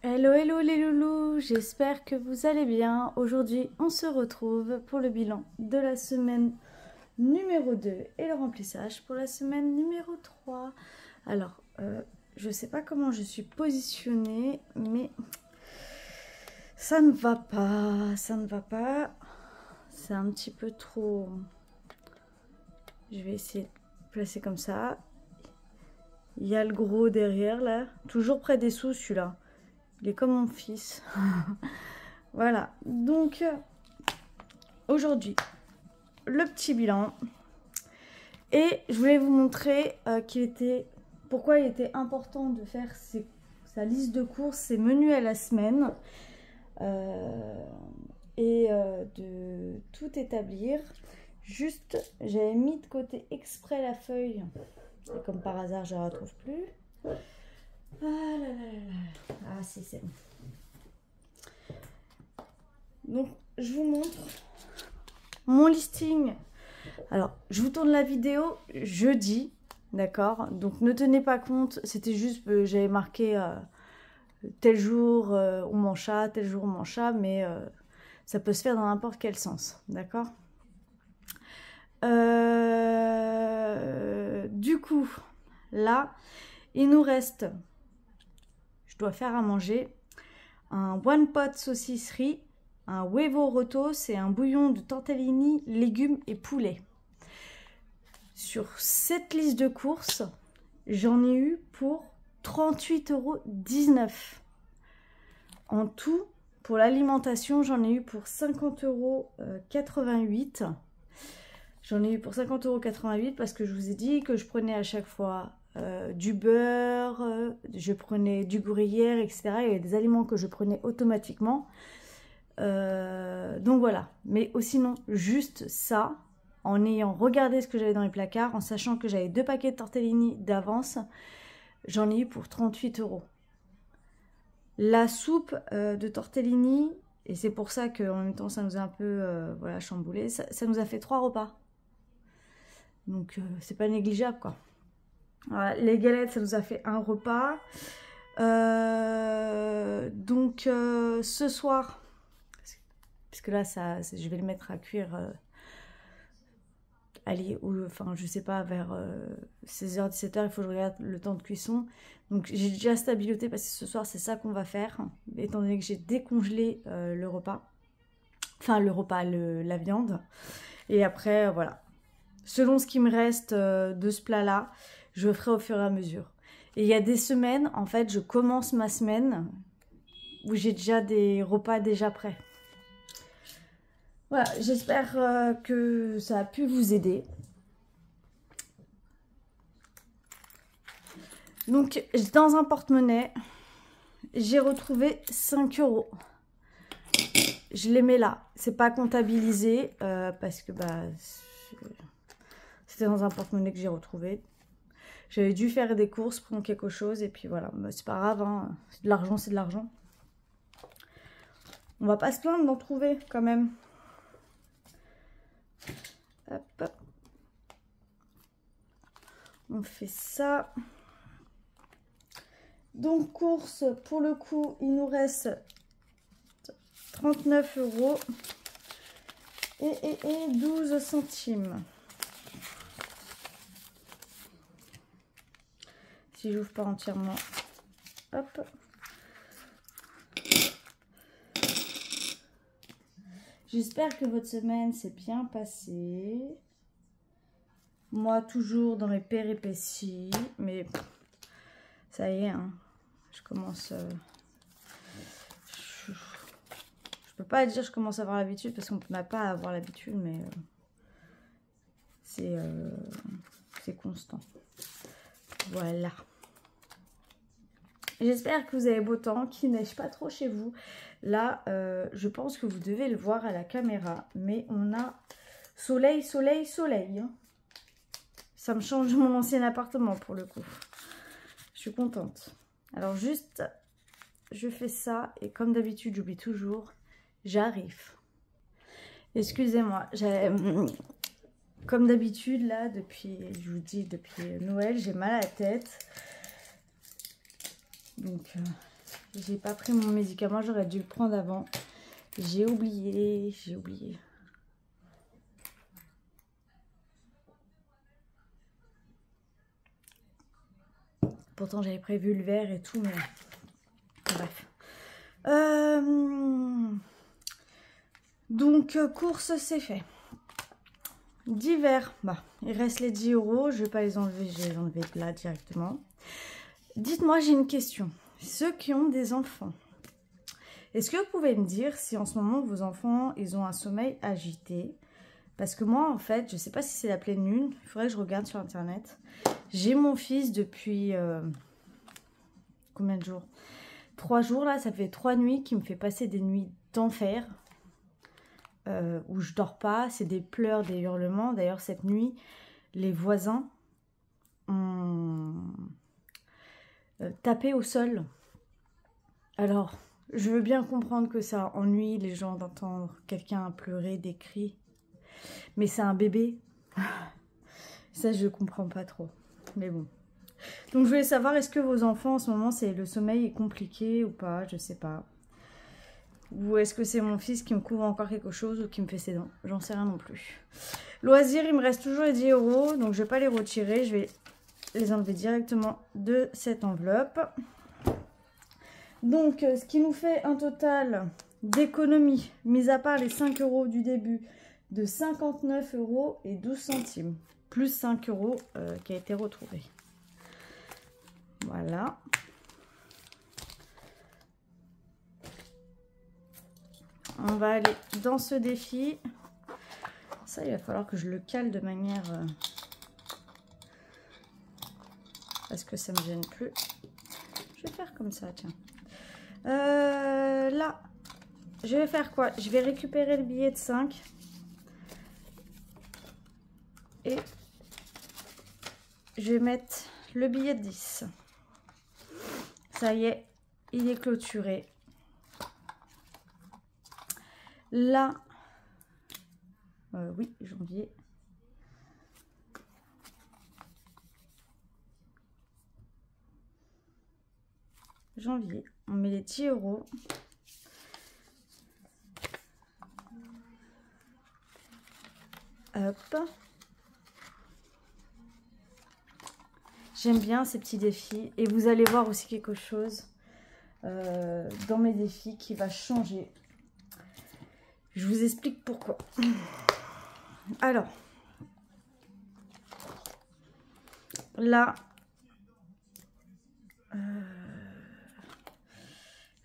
Hello, hello les loulous, j'espère que vous allez bien. Aujourd'hui, on se retrouve pour le bilan de la semaine numéro 2 et le remplissage pour la semaine numéro 3. Alors, je sais pas comment je suis positionnée, mais ça ne va pas, ça ne va pas. C'est un petit peu trop... Je vais essayer de placer comme ça. Il y a le gros derrière là, toujours près des sous celui-là. Il est comme mon fils. Voilà, donc aujourd'hui, le petit bilan. Et je voulais vous montrer pourquoi il était important de faire sa liste de courses, ses menus à la semaine. De tout établir. Juste, j'avais mis de côté exprès la feuille. Et comme par hasard, je ne la retrouve plus. Ah là là là. Ah si, c'est bon. Donc, je vous montre mon listing. Alors, je vous tourne la vidéo jeudi, d'accord? Donc, ne tenez pas compte, c'était juste, j'avais marqué tel jour on mange ça, tel jour on mange ça, mais ça peut se faire dans n'importe quel sens, d'accord? Du coup, là, il nous reste, je dois faire à manger, un one pot saucisserie, un huevo rotos et un bouillon de tortellini, légumes et poulet. Sur cette liste de courses, j'en ai eu pour 38,19 €. En tout, pour l'alimentation, j'en ai eu pour 50,88 €. J'en ai eu pour 50,88 € parce que je vous ai dit que je prenais à chaque fois du beurre, je prenais du gruyère, etc. Il y avait des aliments que je prenais automatiquement. Donc voilà, mais sinon juste ça, en ayant regardé ce que j'avais dans les placards, en sachant que j'avais 2 paquets de tortellini d'avance, j'en ai eu pour 38 €. La soupe de tortellini, et c'est pour ça qu'en même temps ça nous a un peu voilà, chamboulé, ça nous a fait 3 repas. Donc c'est pas négligeable quoi. Voilà, les galettes ça nous a fait 1 repas. Ce soir, puisque là je vais le mettre à cuire allez, enfin je sais pas, vers 16h 17h, il faut que je regarde le temps de cuisson. Donc j'ai déjà stabiloté parce que ce soir c'est ça qu'on va faire, étant donné que j'ai décongelé le repas, enfin la viande. Et après voilà, selon ce qui me reste de ce plat là, je ferai au fur et à mesure. Et il y a des semaines, en fait, je commence ma semaine où j'ai déjà des repas déjà prêts. Voilà, j'espère que ça a pu vous aider. Donc, dans un porte-monnaie, j'ai retrouvé 5 €. Je les mets là. C'est pas comptabilisé parce que c'était dans un porte-monnaie que j'ai retrouvé. J'avais dû faire des courses, prendre quelque chose et puis voilà. Bah, c'est pas grave, hein. De l'argent, c'est de l'argent. On va pas se plaindre d'en trouver quand même. Hop, hop. On fait ça. Donc course, pour le coup, il nous reste 39 € et 12 centimes. Si j'ouvre pas entièrement, hop. J'espère que votre semaine s'est bien passée. Moi, toujours dans mes péripéties, mais ça y est, hein, je commence... je peux pas dire que je commence à avoir l'habitude parce qu'on n'a pas à avoir l'habitude, mais c'est constant. Voilà. J'espère que vous avez beau temps, qu'il neige pas trop chez vous. Là, je pense que vous devez le voir à la caméra, mais on a soleil, soleil, soleil, hein. Ça me change de mon ancien appartement pour le coup. Je suis contente. Alors juste, je fais ça et comme d'habitude, j'oublie toujours, j'arrive. Excusez-moi, comme d'habitude là, je vous dis, depuis Noël, j'ai mal à la tête. Donc J'ai pas pris mon médicament, j'aurais dû le prendre avant. J'ai oublié. Pourtant, j'avais prévu le verre et tout, mais bref. Donc, course, c'est fait. Divers, bah, il reste les 10 €. Je vais pas les enlever, je vais les enlever là directement. Dites-moi, j'ai une question. Ceux qui ont des enfants, est-ce que vous pouvez me dire si en ce moment vos enfants, ils ont un sommeil agité? Parce que moi, en fait, je sais pas si c'est la pleine lune. Il faudrait que je regarde sur internet. J'ai mon fils depuis combien de jours? 3 jours là, ça fait 3 nuits qui me fait passer des nuits d'enfer. Où je dors pas, c'est des pleurs, des hurlements. D'ailleurs, cette nuit, les voisins ont tapé au sol. Alors, je veux bien comprendre que ça ennuie les gens d'entendre quelqu'un pleurer, des cris. Mais c'est un bébé. Ça, je comprends pas trop. Mais bon. Donc, je voulais savoir, est-ce que vos enfants, en ce moment, le sommeil est compliqué ou pas? Je sais pas. Ou est-ce que c'est mon fils qui me couvre encore quelque chose ou qui me fait ses dents? J'en sais rien non plus. Loisirs, il me reste toujours les 10 €. Donc, je vais pas les retirer. Je vais les enlever directement de cette enveloppe. Donc, ce qui nous fait un total d'économie, mis à part les 5 € du début, de 59,12 €. Plus 5 € qui a été retrouvé. Voilà. On va aller dans ce défi. Ça, il va falloir que je le cale de manière... parce que ça ne me gêne plus. Je vais faire comme ça, tiens. Là, je vais faire quoi? Je vais récupérer le billet de 5. Et je vais mettre le billet de 10. Ça y est, il est clôturé. Là, oui, janvier. Janvier, on met les 10 €. Hop. J'aime bien ces petits défis. Et vous allez voir aussi quelque chose dans mes défis qui va changer. Je vous explique pourquoi. Alors, là,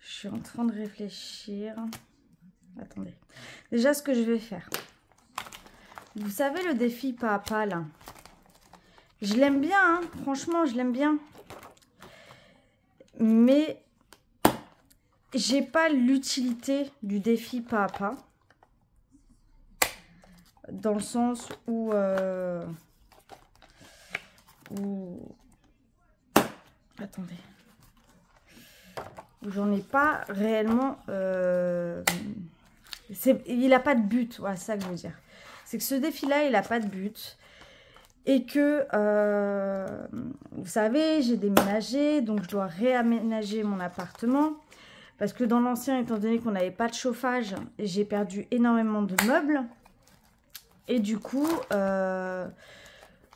je suis en train de réfléchir. Attendez. Déjà, ce que je vais faire. Vous savez, le défi pas à pas, là. Je l'aime bien, hein. Franchement, je l'aime bien. Mais j'ai pas l'utilité du défi pas à pas. Dans le sens où... attendez. Où j'en ai pas réellement... il n'a pas de but. Voilà, c'est ça que je veux dire. C'est que ce défi-là, il n'a pas de but. Et que, vous savez, j'ai déménagé. Donc, je dois réaménager mon appartement. Parce que dans l'ancien, étant donné qu'on n'avait pas de chauffage, j'ai perdu énormément de meubles. Et du coup, je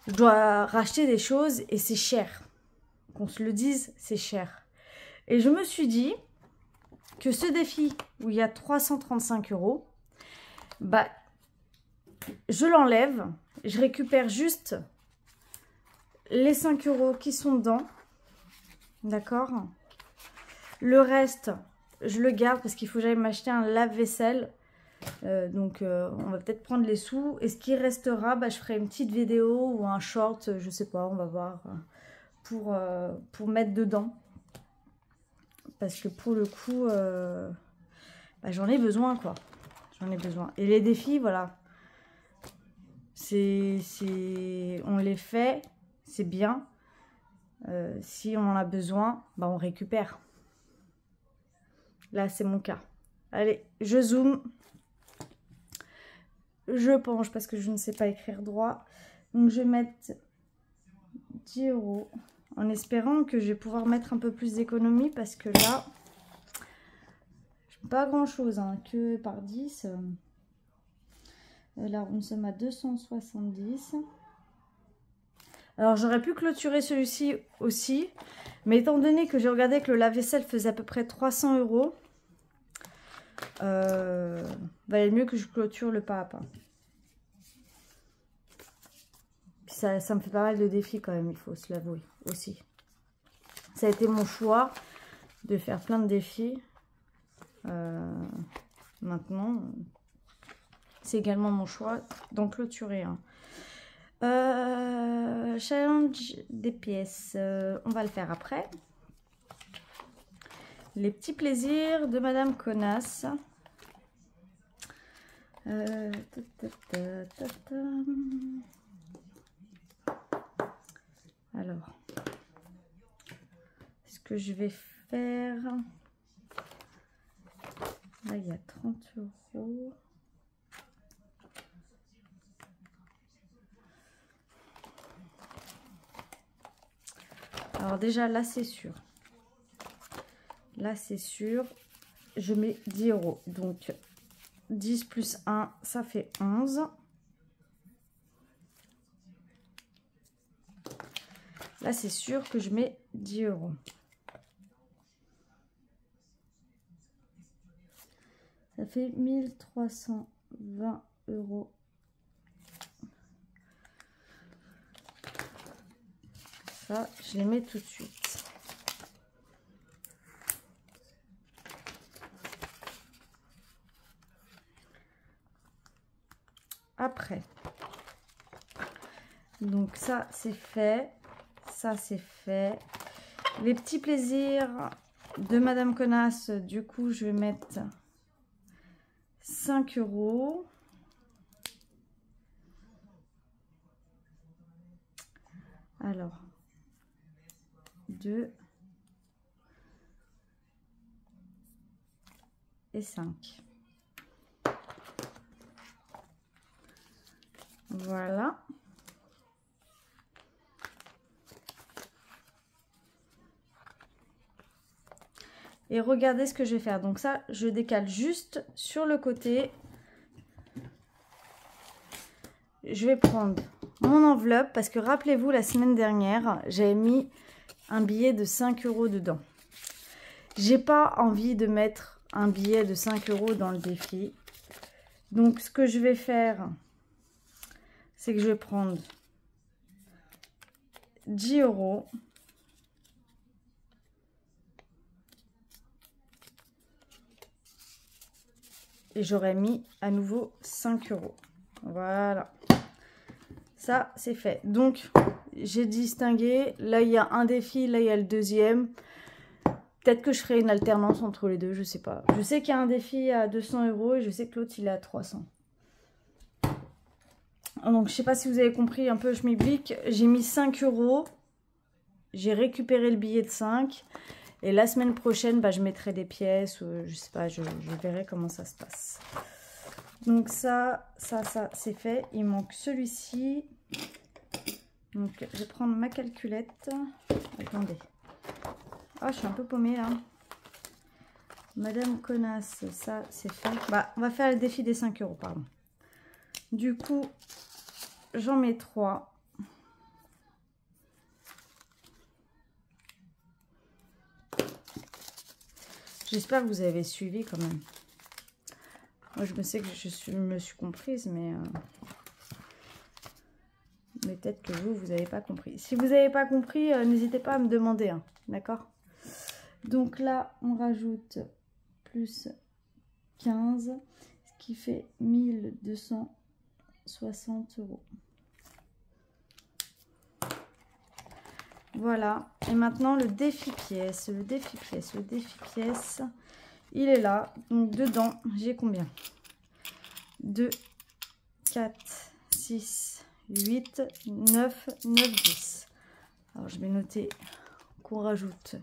dois racheter des choses et c'est cher. Qu'on se le dise, c'est cher. Et je me suis dit que ce défi où il y a 335 €, bah, je l'enlève. Je récupère juste les 5 € qui sont dedans. D'accord? Le reste, je le garde parce qu'il faut que j'aille m'acheter un lave-vaisselle. Donc on va peut-être prendre les sous et ce qui restera, bah, je ferai une petite vidéo ou un short, je sais pas, on va voir, pour mettre dedans parce que pour le coup bah, j'en ai besoin quoi, j'en ai besoin. Et les défis, voilà, on les fait, c'est bien. Si on en a besoin, bah, on récupère. Là c'est mon cas. Allez, je zoome. Je penche parce que je ne sais pas écrire droit. Donc, je vais mettre 10 € en espérant que je vais pouvoir mettre un peu plus d'économie parce que là, Pas grand chose, hein, que par 10. Là, nous sommes à 270. Alors, j'aurais pu clôturer celui-ci aussi. Mais étant donné que j'ai regardé que le lave-vaisselle faisait à peu près 300 €, valait mieux que je clôture le pas à pas. Puis ça me fait pas mal de défis quand même, il faut se l'avouer aussi. Ça a été mon choix de faire plein de défis. Maintenant, c'est également mon choix d'en clôturer un. Challenge des pièces, on va le faire après. Les petits plaisirs de Madame Connasse. Alors, ce que je vais faire, là il y a 30 €. Alors déjà là c'est sûr. Là c'est sûr. Je mets 10 €. Donc 10 plus 1, ça fait 11. Là c'est sûr que je mets 10 €. Ça fait 1320 €. Ça, je les mets tout de suite. Après, donc ça c'est fait, ça c'est fait. Les petits plaisirs de Madame Connasse, du coup je vais mettre 5 €. Alors, 2 et 5. Voilà. Et regardez ce que je vais faire. Donc ça, je décale juste sur le côté. Je vais prendre mon enveloppe parce que rappelez-vous, la semaine dernière, j'avais mis un billet de 5 € dedans. J'ai pas envie de mettre un billet de 5 € dans le défi. Donc ce que je vais faire, c'est que je vais prendre 10 €. Et j'aurais mis à nouveau 5 €. Voilà. Ça, c'est fait. Donc, j'ai distingué. Là, il y a un défi. Là, il y a le deuxième. Peut-être que je ferai une alternance entre les deux. Je sais pas. Je sais qu'il y a un défi à 200 € et je sais que l'autre, il est à 300. Donc, je sais pas si vous avez compris un peu, je m'explique. J'ai mis 5 €. J'ai récupéré le billet de 5. Et la semaine prochaine, bah, je mettrai des pièces. Je sais pas, je verrai comment ça se passe. Donc ça, c'est fait. Il manque celui-ci. Donc, je vais prendre ma calculette. Attendez. Ah, je suis un peu paumée, là. Madame Connasse, ça, c'est fait. Bah, on va faire le défi des 5 €, pardon. Du coup, j'en mets 3. J'espère que vous avez suivi quand même. Moi, je me sais que je me suis comprise, mais peut-être que vous n'avez pas compris. Si vous n'avez pas compris, n'hésitez pas à me demander. Hein, d'accord? Donc là, on rajoute plus 15, ce qui fait 1260 €. Voilà. Et maintenant, le défi pièce. Le défi pièce, il est là. Donc, dedans, j'ai combien? 2, 4, 6, 8, 9, 10. Alors, je vais noter qu'on rajoute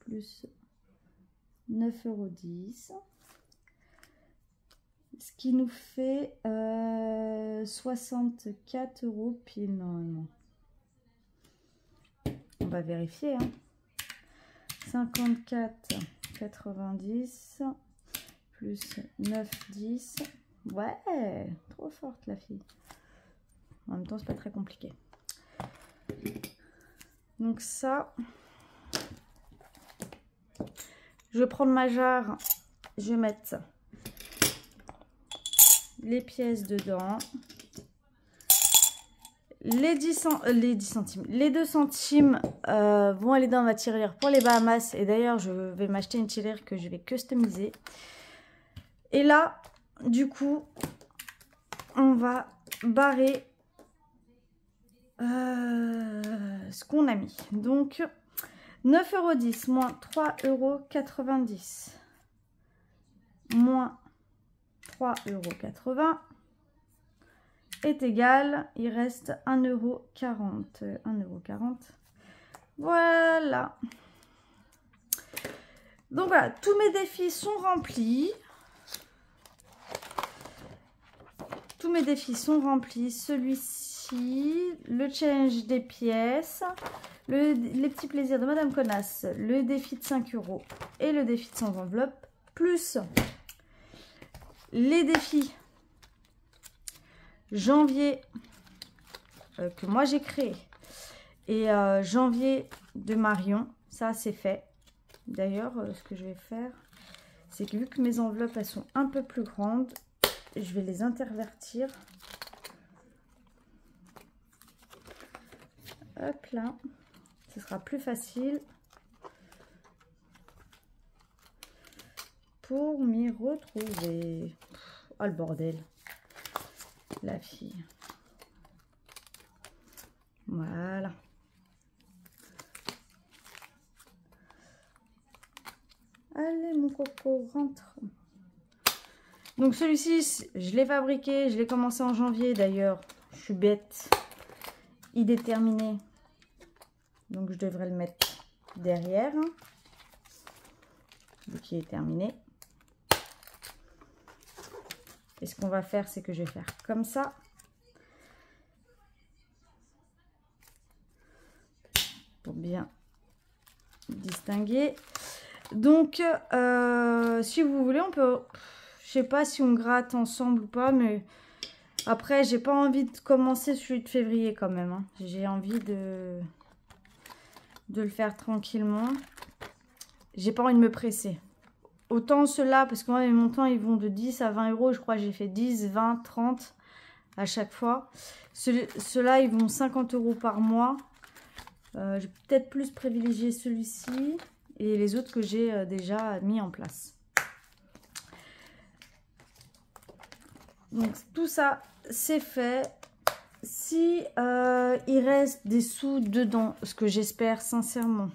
plus 9,10 €. Ce qui nous fait 64 € pile normalement. On va vérifier. Hein. 54,90 plus 9,10. Ouais, trop forte la fille. En même temps, c'est pas très compliqué. Donc ça, je vais prendre ma jarre, je vais mettre les pièces dedans. Les 2 centimes vont aller dans ma tirelire pour les Bahamas. Et d'ailleurs, je vais m'acheter une tirelire que je vais customiser. Et là, du coup, on va barrer ce qu'on a mis. Donc, 9,10 € moins 3,90 € moins 3,80 € est égal, il reste 1,40 €. 1,40 €. Voilà. Donc voilà, tous mes défis sont remplis. Tous mes défis sont remplis. Celui-ci, le challenge des pièces, les petits plaisirs de Madame Connasse, le défi de 5 € et le défi de 100 enveloppes, plus les défis janvier que moi j'ai créé et janvier de Marion. Ça c'est fait. D'ailleurs, ce que je vais faire, c'est que vu que mes enveloppes elles sont un peu plus grandes, je vais les intervertir. Hop là, ce sera plus facile pour m'y retrouver. Oh le bordel, la fille. Voilà. Allez mon coco, rentre. Donc celui-ci, je l'ai fabriqué, je l'ai commencé en janvier d'ailleurs. Je suis bête, il est terminé. Donc je devrais le mettre derrière. Vu qu'il est terminé. Et ce qu'on va faire, c'est que je vais faire comme ça. Pour bien distinguer. Donc, si vous voulez, on peut... Je sais pas si on gratte ensemble ou pas, mais après, j'ai pas envie de commencer celui de février quand même. Hein. J'ai envie de le faire tranquillement. J'ai pas envie de me presser. Autant ceux-là, parce que moi, les montants, ils vont de 10 à 20 €. Je crois que j'ai fait 10, 20, 30 à chaque fois. Ceux-là, ils vont 50 € par mois. J'ai peut-être plus privilégié celui-ci et les autres que j'ai déjà mis en place. Donc tout ça c'est fait. Si il reste des sous dedans, ce que j'espère sincèrement,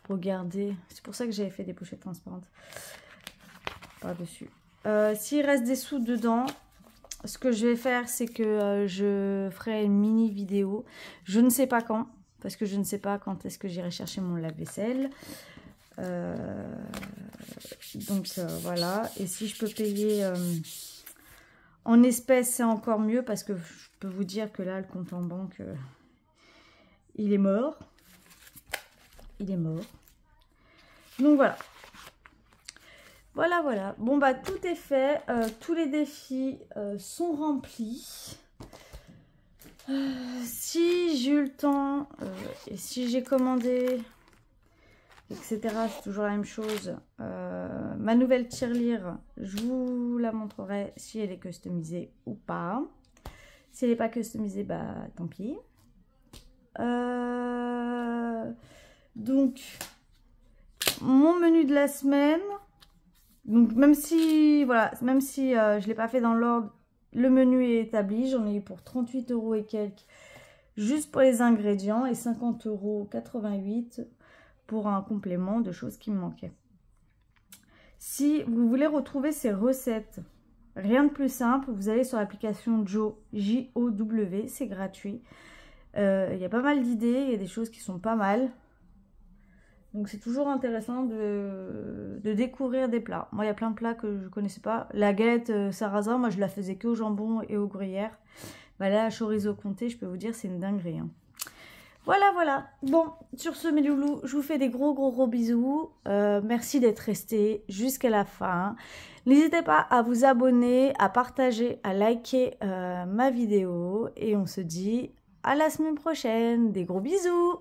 regardez, c'est pour ça que j'avais fait des pochettes transparentes par dessus. S'il reste des sous dedans, ce que je vais faire, c'est que je ferai une mini vidéo. Je ne sais pas quand, parce que je ne sais pas quand est-ce que j'irai chercher mon lave-vaisselle. Donc voilà. Et si je peux payer en espèces, c'est encore mieux, parce que je peux vous dire que là, le compte en banque, il est mort. Il est mort. Donc voilà. Voilà, voilà. Bon, bah, tout est fait. Tous les défis sont remplis. Si j'ai eu le temps et si j'ai commandé, etc., c'est toujours la même chose. Ma nouvelle tirelire, je vous la montrerai si elle est customisée ou pas. Si elle n'est pas customisée, bah, tant pis. Donc, mon menu de la semaine... Donc même si, voilà, même si je ne l'ai pas fait dans l'ordre, le menu est établi. J'en ai eu pour 38 € et quelques, juste pour les ingrédients, et 50,88 € pour un complément de choses qui me manquaient. Si vous voulez retrouver ces recettes, rien de plus simple, vous allez sur l'application Jow, J-O-W, c'est gratuit. Il y a pas mal d'idées, il y a des choses qui sont pas mal. Donc c'est toujours intéressant de découvrir des plats. Moi, il y a plein de plats que je ne connaissais pas. La galette sarrasin, moi je la faisais que au jambon et aux gruyères. Bah là, chorizo comté, je peux vous dire, c'est une dinguerie. Hein. Voilà, voilà. Bon, sur ce, mes loulous, je vous fais des gros bisous. Merci d'être restés jusqu'à la fin. N'hésitez pas à vous abonner, à partager, à liker ma vidéo. Et on se dit à la semaine prochaine. Des gros bisous.